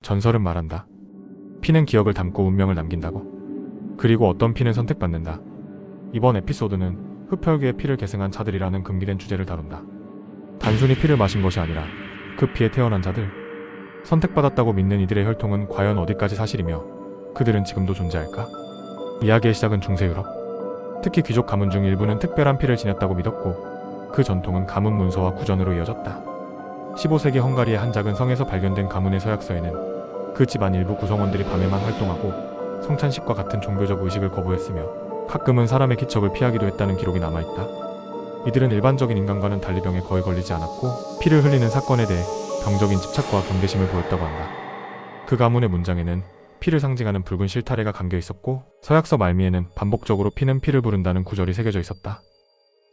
전설은 말한다. 피는 기억을 담고 운명을 남긴다고. 그리고 어떤 피는 선택받는다. 이번 에피소드는 흡혈귀의 피를 계승한 자들이라는 금기된 주제를 다룬다. 단순히 피를 마신 것이 아니라 그 피에 태어난 자들, 선택받았다고 믿는 이들의 혈통은 과연 어디까지 사실이며 그들은 지금도 존재할까? 이야기의 시작은 중세 유럽. 특히 귀족 가문 중 일부는 특별한 피를 지녔다고 믿었고 그 전통은 가문 문서와 구전으로 이어졌다. 15세기 헝가리의 한 작은 성에서 발견된 가문의 서약서에는 그 집안 일부 구성원들이 밤에만 활동하고 성찬식과 같은 종교적 의식을 거부했으며 가끔은 사람의 기척을 피하기도 했다는 기록이 남아있다. 이들은 일반적인 인간과는 달리 병에 거의 걸리지 않았고 피를 흘리는 사건에 대해 병적인 집착과 경계심을 보였다고 한다. 그 가문의 문장에는 피를 상징하는 붉은 실타래가 감겨 있었고 서약서 말미에는 반복적으로 피는 피를 부른다는 구절이 새겨져 있었다.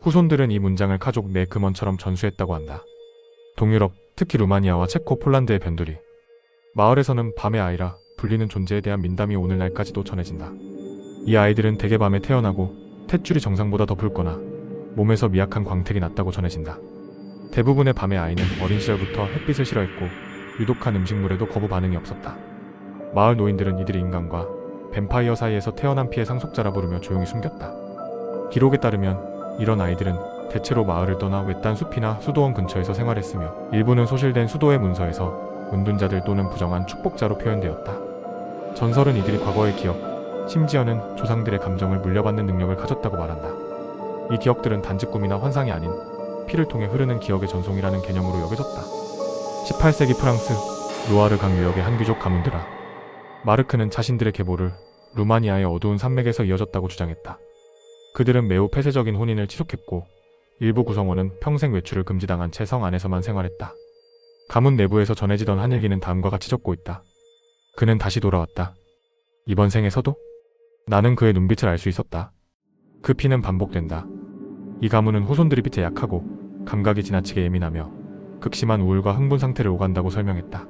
후손들은 이 문장을 가족 내 금원처럼 전수했다고 한다. 동유럽, 특히 루마니아와 체코, 폴란드의 변두리. 마을에서는 밤의 아이라 불리는 존재에 대한 민담이 오늘날까지도 전해진다. 이 아이들은 대개 밤에 태어나고 탯줄이 정상보다 더 붉거나 몸에서 미약한 광택이 났다고 전해진다. 대부분의 밤의 아이는 어린 시절부터 햇빛을 싫어했고 유독한 음식물에도 거부 반응이 없었다. 마을 노인들은 이들이 인간과 뱀파이어 사이에서 태어난 피의 상속자라 부르며 조용히 숨겼다. 기록에 따르면 이런 아이들은 대체로 마을을 떠나 외딴 숲이나 수도원 근처에서 생활했으며 일부는 소실된 수도의 문서에서 은둔자들 또는 부정한 축복자로 표현되었다. 전설은 이들이 과거의 기억, 심지어는 조상들의 감정을 물려받는 능력을 가졌다고 말한다. 이 기억들은 단지 꿈이나 환상이 아닌 피를 통해 흐르는 기억의 전송이라는 개념으로 여겨졌다. 18세기 프랑스 루아르 강 유역의 한 귀족 가문드라 마르크는 자신들의 계보를 루마니아의 어두운 산맥에서 이어졌다고 주장했다. 그들은 매우 폐쇄적인 혼인을 지속했고 일부 구성원은 평생 외출을 금지당한 채 성 안에서만 생활했다. 가문 내부에서 전해지던 한 일기는 다음과 같이 적고 있다. 그는 다시 돌아왔다. 이번 생에서도? 나는 그의 눈빛을 알 수 있었다. 그 피는 반복된다. 이 가문은 후손들이 빛에 약하고 감각이 지나치게 예민하며 극심한 우울과 흥분 상태를 오간다고 설명했다.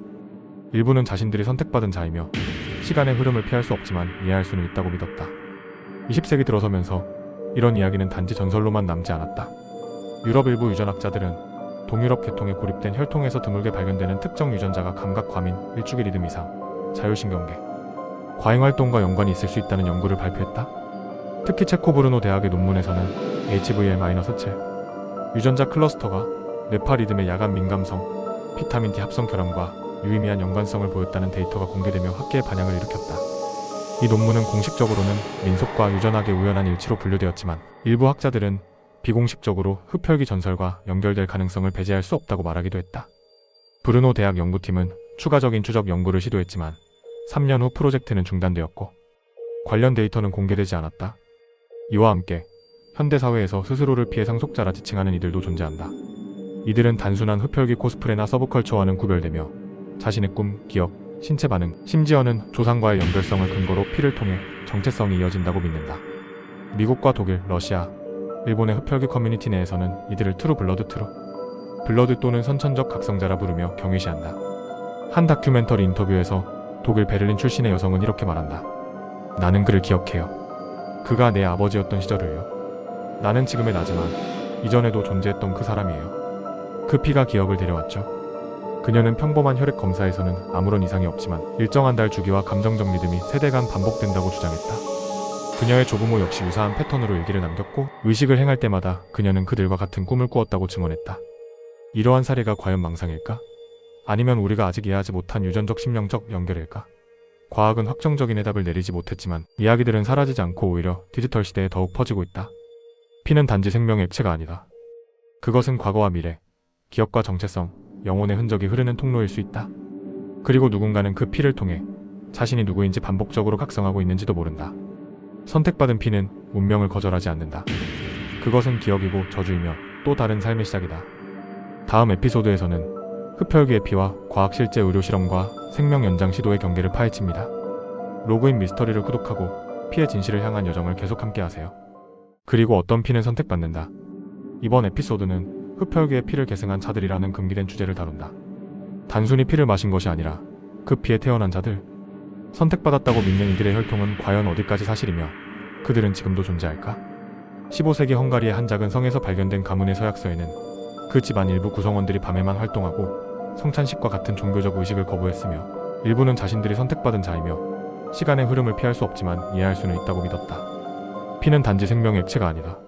일부는 자신들이 선택받은 자이며 시간의 흐름을 피할 수 없지만 이해할 수는 있다고 믿었다. 20세기 들어서면서 이런 이야기는 단지 전설로만 남지 않았다. 유럽 일부 유전학자들은 동유럽 계통에 고립된 혈통에서 드물게 발견되는 특정 유전자가 감각 과민, 일주기 리듬 이상, 자율신경계, 과잉활동과 연관이 있을 수 있다는 연구를 발표했다. 특히 체코 브루노 대학의 논문에서는 HVL-7 유전자 클러스터가 뇌파 리듬의 야간 민감성, 비타민 D 합성 결함과 유의미한 연관성을 보였다는 데이터가 공개되며 학계의 반향을 일으켰다. 이 논문은 공식적으로는 민속과 유전학의 우연한 일치로 분류되었지만 일부 학자들은 비공식적으로 흡혈귀 전설과 연결될 가능성을 배제할 수 없다고 말하기도 했다. 브루노 대학 연구팀은 추가적인 추적 연구를 시도했지만 3년 후 프로젝트는 중단되었고 관련 데이터는 공개되지 않았다. 이와 함께 현대사회에서 스스로를 피해 상속자라 지칭하는 이들도 존재한다. 이들은 단순한 흡혈귀 코스프레나 서브컬처와는 구별되며 자신의 꿈, 기억, 신체 반응, 심지어는 조상과의 연결성을 근거로 피를 통해 정체성이 이어진다고 믿는다. 미국과 독일, 러시아, 일본의 흡혈귀 커뮤니티 내에서는 이들을 트루 블러드 또는 선천적 각성자라 부르며 경외시한다. 한 다큐멘터리 인터뷰에서 독일 베를린 출신의 여성은 이렇게 말한다. 나는 그를 기억해요. 그가 내 아버지였던 시절을요. 나는 지금의 나지만 이전에도 존재했던 그 사람이에요. 그 피가 기억을 데려왔죠. 그녀는 평범한 혈액 검사에서는 아무런 이상이 없지만 일정한 달 주기와 감정적 리듬이 세대간 반복된다고 주장했다. 그녀의 조부모 역시 유사한 패턴으로 일기를 남겼고 의식을 행할 때마다 그녀는 그들과 같은 꿈을 꾸었다고 증언했다. 이러한 사례가 과연 망상일까? 아니면 우리가 아직 이해하지 못한 유전적 심령적 연결일까? 과학은 확정적인 해답을 내리지 못했지만 이야기들은 사라지지 않고 오히려 디지털 시대에 더욱 퍼지고 있다. 피는 단지 생명의 액체가 아니다. 그것은 과거와 미래, 기억과 정체성, 영혼의 흔적이 흐르는 통로일 수 있다. 그리고 누군가는 그 피를 통해 자신이 누구인지 반복적으로 각성하고 있는지도 모른다. 선택받은 피는 운명을 거절하지 않는다. 그것은 기억이고 저주이며 또 다른 삶의 시작이다. 다음 에피소드에서는 흡혈귀의 피와 과학 실제 의료 실험과 생명 연장 시도의 경계를 파헤칩니다. 로그인 미스터리를 구독하고 피의 진실을 향한 여정을 계속 함께하세요. 그리고 어떤 피는 선택받는다. 이번 에피소드는 흡혈귀의 피를 계승한 자들이라는 금기된 주제를 다룬다. 단순히 피를 마신 것이 아니라 그 피에 태어난 자들, 선택받았다고 믿는 이들의 혈통은 과연 어디까지 사실이며 그들은 지금도 존재할까? 15세기 헝가리의 한 작은 성에서 발견된 가문의 서약서에는 그 집안 일부 구성원들이 밤에만 활동하고 성찬식과 같은 종교적 의식을 거부했으며 일부는 자신들이 선택받은 자이며 시간의 흐름을 피할 수 없지만 이해할 수는 있다고 믿었다. 피는 단지 생명의 액체가 아니다.